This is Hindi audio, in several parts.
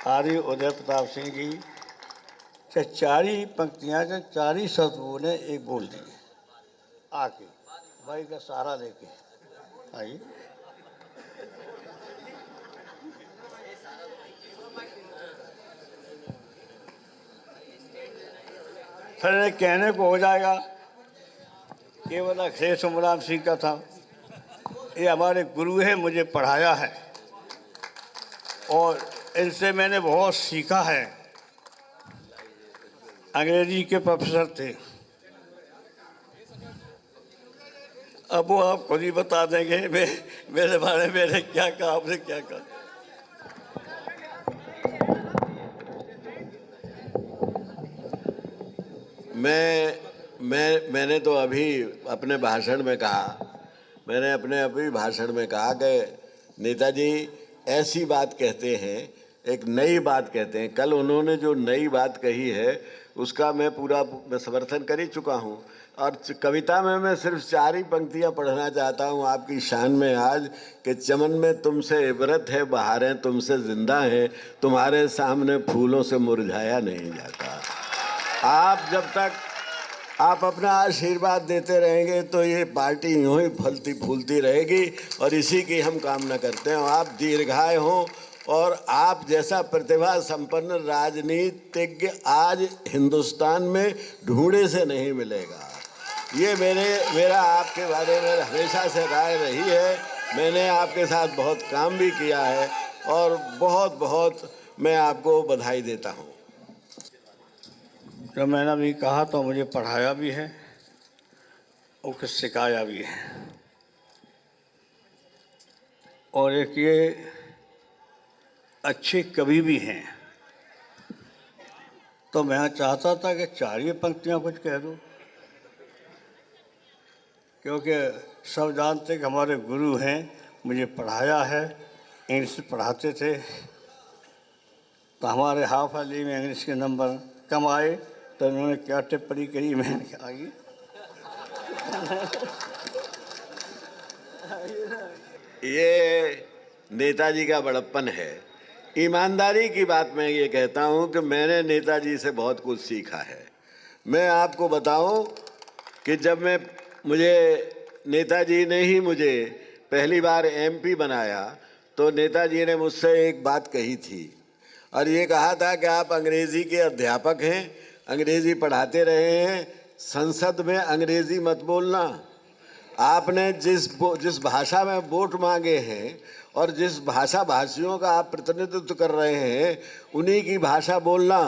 आर्य उदय प्रताप सिंह जी से 4 ही पंक्तियाँ के 4 ही शब्द बोले, एक बोल दिए आके भाई का सहारा लेके। आइए फिर कहने को हो जाएगा केवल अक्षय सुमराम सिंह का था। ये हमारे गुरु है, मुझे पढ़ाया है और इनसे मैंने बहुत सीखा है। अंग्रेजी के प्रोफेसर थे। अब वो आप खुद ही बता देंगे मेरे बारे में मैंने क्या कहा, आपने क्या कहा। मैंने तो अभी अपने भाषण में कहा, मैंने अपने अभी भाषण में कहा कि नेताजी ऐसी बात कहते हैं, एक नई बात कहते हैं। कल उन्होंने जो नई बात कही है उसका मैं पूरा समर्थन कर ही चुका हूँ। और कविता में मैं सिर्फ 4 ही पंक्तियाँ पढ़ना चाहता हूँ आपकी शान में आज कि चमन में तुमसे इबरत है, बहारें तुमसे जिंदा हैं, तुम्हारे सामने फूलों से मुरझाया नहीं जाता। आप जब तक आप अपना आशीर्वाद देते रहेंगे तो ये पार्टी यूँ ही फलती फूलती रहेगी और इसी की हम कामना करते हैं। आप दीर्घायु हों और आप जैसा प्रतिभा संपन्न राजनीतिज्ञ आज हिंदुस्तान में ढूंढे से नहीं मिलेगा। ये मेरा आपके बारे में हमेशा से राय रही है। मैंने आपके साथ बहुत काम भी किया है और बहुत बहुत मैं आपको बधाई देता हूँ। जब मैंने अभी कहा तो मुझे पढ़ाया भी है और कुछ सिखाया भी है। और एक ये अच्छे कवि भी हैं। तो मैं चाहता था कि 4 ही पंक्तियाँ कुछ कह दूँ, क्योंकि सब जानते कि हमारे गुरु हैं, मुझे पढ़ाया है, इंग्लिश पढ़ाते थे। तो हमारे हाफ अली में इंग्लिश के नंबर कम आए तो उन्होंने क्या टिप्पणी करी, मैंने आगे ये नेताजी का बड़प्पन है। ईमानदारी की बात मैं ये कहता हूँ कि मैंने नेताजी से बहुत कुछ सीखा है। मैं आपको बताऊँ कि जब मुझे नेताजी ने ही मुझे पहली बार एमपी बनाया तो नेताजी ने मुझसे एक बात कही थी और ये कहा था कि आप अंग्रेज़ी के अध्यापक हैं, अंग्रेज़ी पढ़ाते रहे हैं, संसद में अंग्रेज़ी मत बोलना। आपने जिस भाषा में वोट मांगे हैं और जिस भाषियों का आप प्रतिनिधित्व कर रहे हैं उन्हीं की भाषा बोलना।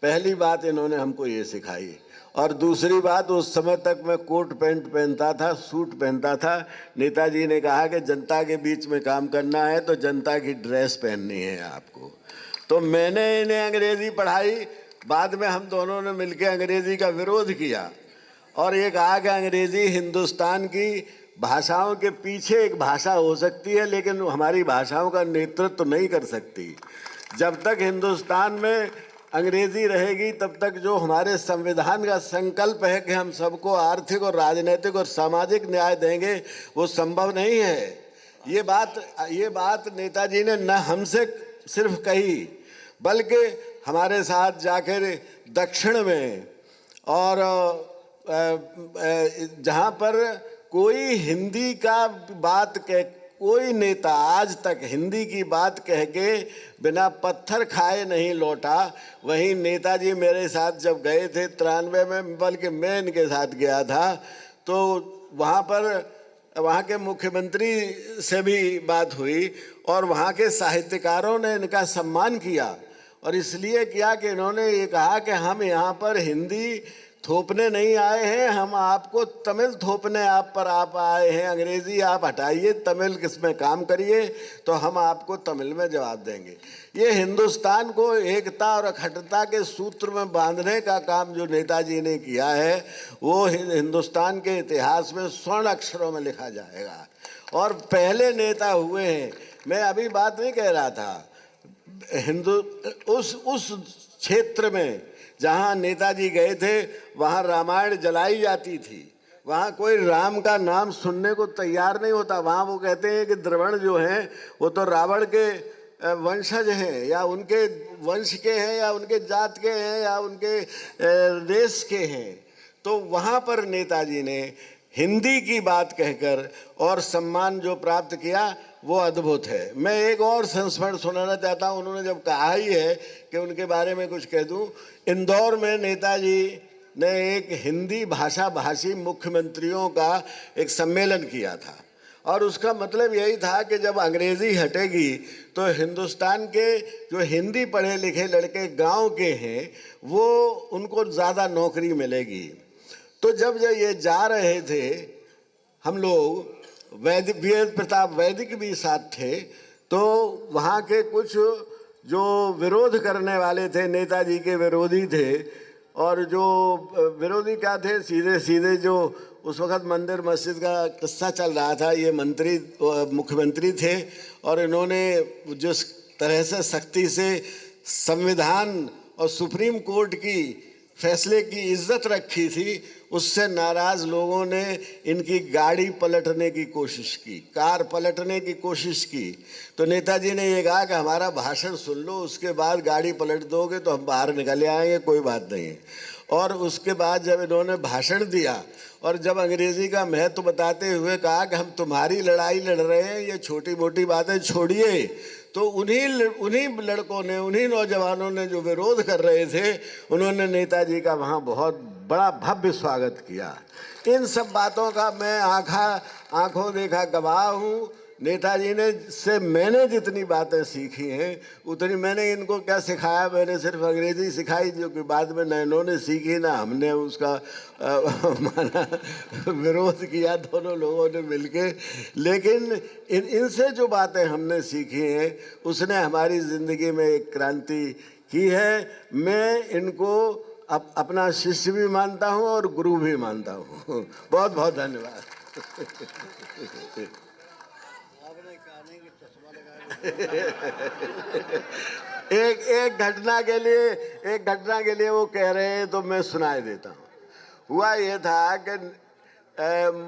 पहली बात इन्होंने हमको ये सिखाई। और दूसरी बात, उस समय तक मैं कोट पैंट पहनता था, सूट पहनता था। नेताजी ने कहा कि जनता के बीच में काम करना है तो जनता की ड्रेस पहननी है आपको। तो मैंने इन्हें अंग्रेज़ी पढ़ाई। बाद में हम दोनों ने मिलकर अंग्रेज़ी का विरोध किया और ये कहा कि अंग्रेज़ी हिंदुस्तान की भाषाओं के पीछे एक भाषा हो सकती है लेकिन हमारी भाषाओं का नेतृत्व नहीं कर सकती। जब तक हिंदुस्तान में अंग्रेज़ी रहेगी तब तक जो हमारे संविधान का संकल्प है कि हम सबको आर्थिक और राजनीतिक और सामाजिक न्याय देंगे, वो संभव नहीं है। ये बात नेताजी ने न हमसे सिर्फ कही बल्कि हमारे साथ जाकर दक्षिण में और जहाँ पर कोई हिंदी का बात कह, कोई नेता आज तक हिंदी की बात कह के बिना पत्थर खाए नहीं लौटा। वहीं नेताजी मेरे साथ जब गए थे 93 में, बल्कि मैं इनके साथ गया था, तो वहाँ के मुख्यमंत्री से भी बात हुई और वहाँ के साहित्यकारों ने इनका सम्मान किया। और इसलिए किया कि इन्होंने ये कहा कि हम यहाँ पर हिंदी थोपने नहीं आए हैं, हम आपको तमिल थोपने आप आए हैं। अंग्रेज़ी आप हटाइए, तमिल किसमें काम करिए तो हम आपको तमिल में जवाब देंगे। ये हिंदुस्तान को एकता और अखंडता के सूत्र में बांधने का काम जो नेताजी ने किया है वो हिंदुस्तान के इतिहास में स्वर्ण अक्षरों में लिखा जाएगा और पहले नेता हुए हैं। मैं अभी बात नहीं कह रहा था, उस क्षेत्र में जहाँ नेताजी गए थे वहाँ रामायण जलाई जाती थी। वहाँ कोई राम का नाम सुनने को तैयार नहीं होता। वहाँ वो कहते हैं कि द्रविड़ जो हैं वो तो रावण के वंशज हैं या उनके वंश के हैं या उनके जात के हैं या उनके देश के हैं, तो वहाँ पर नेताजी ने हिंदी की बात कहकर और सम्मान जो प्राप्त किया वो अद्भुत है। मैं एक और संस्मरण सुनाना चाहता हूँ। उन्होंने जब कहा ही है कि उनके बारे में कुछ कह दूँ, इंदौर में नेताजी ने एक हिंदी भाषा भाषी मुख्यमंत्रियों का एक सम्मेलन किया था और उसका मतलब यही था कि जब अंग्रेज़ी हटेगी तो हिंदुस्तान के जो हिंदी पढ़े लिखे लड़के गांव के हैं वो उनको ज़्यादा नौकरी मिलेगी। तो जब ये जा रहे थे, हम लोग वीर प्रताप वैदिक भी साथ थे, तो वहाँ के कुछ जो विरोध करने वाले थे, नेताजी के विरोधी थे, और जो विरोधी क्या थे, सीधे सीधे जो उस वक़्त मंदिर मस्जिद का किस्सा चल रहा था, ये मुख्यमंत्री थे और इन्होंने जिस तरह से सख्ती से संविधान और सुप्रीम कोर्ट की फैसले की इज्जत रखी थी, उससे नाराज़ लोगों ने इनकी गाड़ी पलटने की कोशिश की, कार पलटने की कोशिश की। तो नेताजी ने ये कहा कि हमारा भाषण सुन लो, उसके बाद गाड़ी पलट दोगे तो हम बाहर निकल आएंगे, कोई बात नहीं है। और उसके बाद जब इन्होंने भाषण दिया और जब अंग्रेज़ी का महत्व बताते हुए कहा कि हम तुम्हारी लड़ाई लड़ रहे हैं, ये छोटी मोटी बातें छोड़िए, तो उन्हीं लड़कों ने, उन्हीं नौजवानों ने जो विरोध कर रहे थे, उन्होंने नेताजी का वहाँ बहुत बड़ा भव्य स्वागत किया। इन सब बातों का मैं आँखों देखा गवाह हूँ। नेताजी ने से मैंने जितनी बातें सीखी हैं उतनी मैंने इनको क्या सिखाया, मैंने सिर्फ अंग्रेज़ी सिखाई, जो कि बाद में न इन्होंने सीखी ना हमने उसका माना विरोध किया दोनों लोगों ने मिलके। लेकिन इनसे जो बातें हमने सीखी हैं उसने हमारी ज़िंदगी में एक क्रांति की है। मैं इनको अपना शिष्य भी मानता हूँ और गुरु भी मानता हूँ। बहुत बहुत धन्यवाद। एक घटना के लिए वो कह रहे हैं तो मैं सुनाई देता हूँ। हुआ ये था कि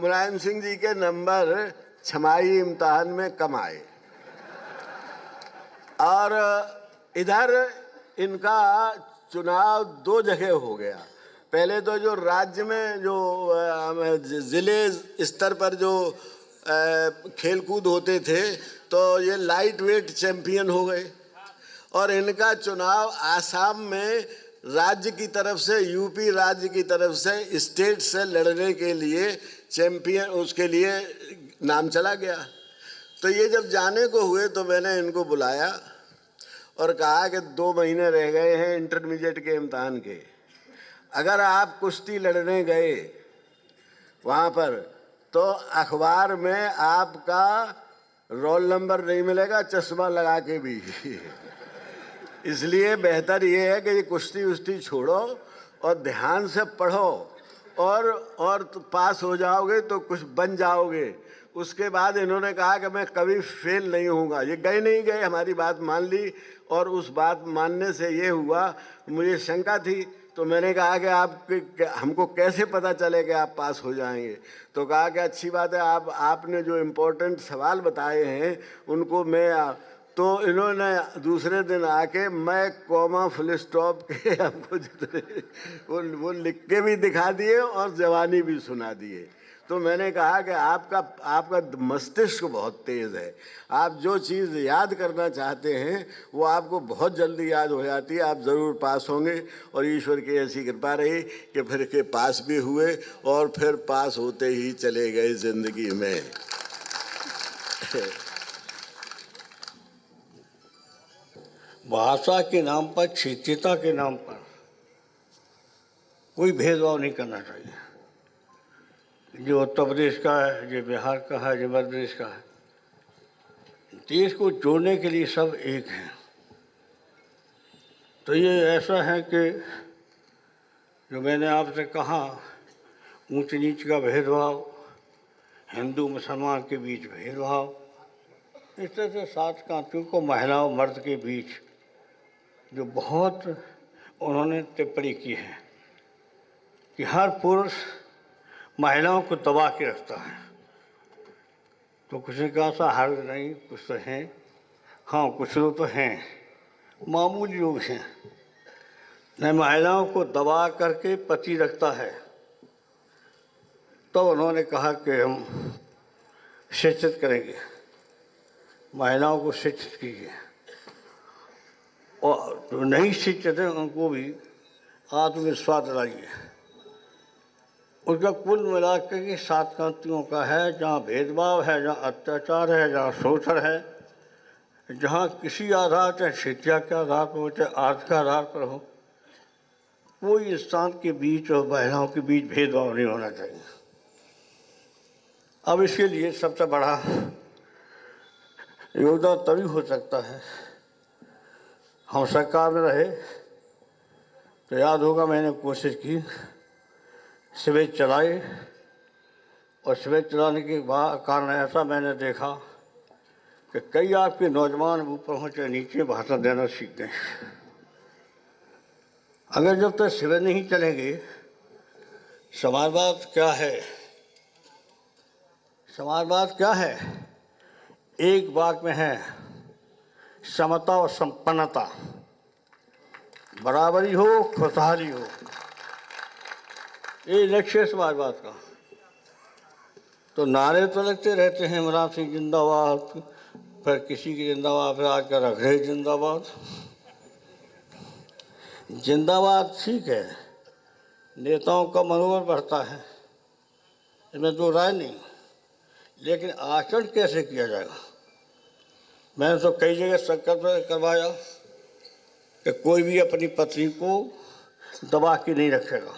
मुलायम सिंह जी के नंबर छमाही इम्तिहान में कम आए और इधर इनका चुनाव दो जगह हो गया। पहले तो जो राज्य में जो ज़िले स्तर पर जो खेलकूद होते थे तो ये लाइट वेट चैंपियन हो गए और इनका चुनाव आसाम में राज्य की तरफ से, यूपी राज्य की तरफ से स्टेट से लड़ने के लिए चैंपियन, उसके लिए नाम चला गया। तो ये जब जाने को हुए तो मैंने इनको बुलाया और कहा कि 2 महीने रह गए हैं इंटरमीडिएट के इम्तहान के, अगर आप कुश्ती लड़ने गए वहाँ पर तो अखबार में आपका रोल नंबर नहीं मिलेगा, चश्मा लगा के भी। इसलिए बेहतर ये है कि ये कुश्ती उश्ती छोड़ो और ध्यान से पढ़ो और तो पास हो जाओगे तो कुछ बन जाओगे। उसके बाद इन्होंने कहा कि मैं कभी फेल नहीं होऊंगा। ये नहीं गए, हमारी बात मान ली और उस बात मानने से ये हुआ, मुझे शंका थी तो मैंने कहा कि हमको कैसे पता चले कि आप पास हो जाएंगे। तो कहा कि अच्छी बात है, आपने जो इम्पोर्टेंट सवाल बताए हैं उनको मैं, तो इन्होंने दूसरे दिन आके मैं कॉमा फुल स्टॉप के आपको जितने वो लिख के भी दिखा दिए और जवानी भी सुना दिए। तो मैंने कहा कि आपका मस्तिष्क बहुत तेज़ है, आप जो चीज़ याद करना चाहते हैं वो आपको बहुत जल्दी याद हो जाती है, आप ज़रूर पास होंगे। और ईश्वर की ऐसी कृपा रही कि फिर के पास भी हुए और फिर पास होते ही चले गए ज़िंदगी में। भाषा के नाम पर, क्षेत्रीयता के नाम पर कोई भेदभाव नहीं करना चाहिए। जो उत्तर प्रदेश का है, जो बिहार का है, जो मध्य प्रदेश का है, देश को जोड़ने के लिए सब एक हैं। तो ये ऐसा है कि जो मैंने आपसे कहा, ऊंच नीच का भेदभाव, हिंदू मुसलमान के बीच भेदभाव, इस तरह से 7 कांतियों को महिलाओं मर्द के बीच जो बहुत उन्होंने टिप्पणी की है कि हर पुरुष महिलाओं को दबा के रखता है। तो कुछ ने कहा सा हर नहीं, कुछ तो हैं, हाँ, कुछ लोग तो हैं, मामूली लोग हैं, न महिलाओं को दबा करके पति रखता है। तो उन्होंने कहा कि हम शिक्षित करेंगे, महिलाओं को शिक्षित कीजिए, और जो नहीं शिक्षित हैं उनको भी आत्मविश्वास दिलाइए। उसका कुल मिलाकर के 7 क्रांतियों का है, जहाँ भेदभाव है, जहाँ अत्याचार है, जहाँ शोषण है, जहाँ किसी आधार, चाहे शिक्षा के आधार पर हो, चाहे आर्थ के आधार पर हो, कोई इंसान के बीच और महिलाओं के बीच भेदभाव नहीं होना चाहिए। अब इसके लिए सबसे बड़ा योगदान तभी हो सकता है, हम सरकार में रहे तो याद होगा मैंने कोशिश की, शिविर चलाए, और शिविर चलाने के बाद कारण ऐसा मैंने देखा कि कई आपके नौजवान ऊपर हो चाहे नीचे भाषण देना सीख गए। अगर जब तक शिविर नहीं चलेंगे, समाजवाद क्या है? समाजवाद क्या है? एक वाक्य में है, समता और संपन्नता, बराबरी हो, खुशहाली हो, ये लक्ष्य है समाजवाद का। तो नारे तो लगते रहते हैं, इमरान सिंह जिंदाबाद, फिर किसी की जिंदाबाद, फिर आज का रघुरे जिंदाबाद। जिंदाबाद ठीक है, नेताओं का मनोबल बढ़ता है, इसमें दो राय नहीं, लेकिन आचरण कैसे किया जाएगा? मैंने तो कई जगह संकल्प करवाया कि कोई भी अपनी पत्नी को दबा के नहीं रखेगा,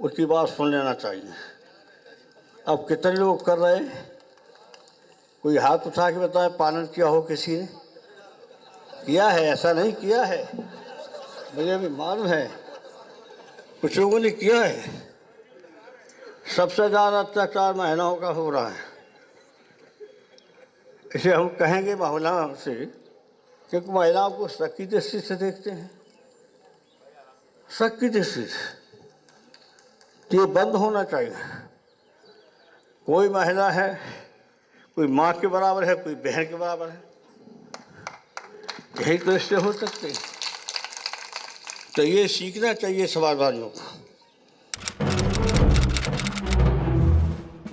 उसकी बात सुन लेना चाहिए। अब कितने लोग कर रहे हैं? कोई हाथ उठा के बताए पालन किया हो किसी ने? किया है? ऐसा नहीं किया है, मुझे भी मालूम है कुछ लोगों ने किया है। सबसे ज़्यादा अत्याचार महिलाओं का हो रहा है। इसे हम कहेंगे महिलाओं से, क्योंकि महिलाओं को शक की दृष्टि से देखते हैं, शक की दृष्टि से। तो ये बंद होना चाहिए। कोई महिला है, कोई माँ के बराबर है, कोई बहन के बराबर है, यही तो इससे हो सकते हैं। तो ये सीखना चाहिए समाजवादियों को।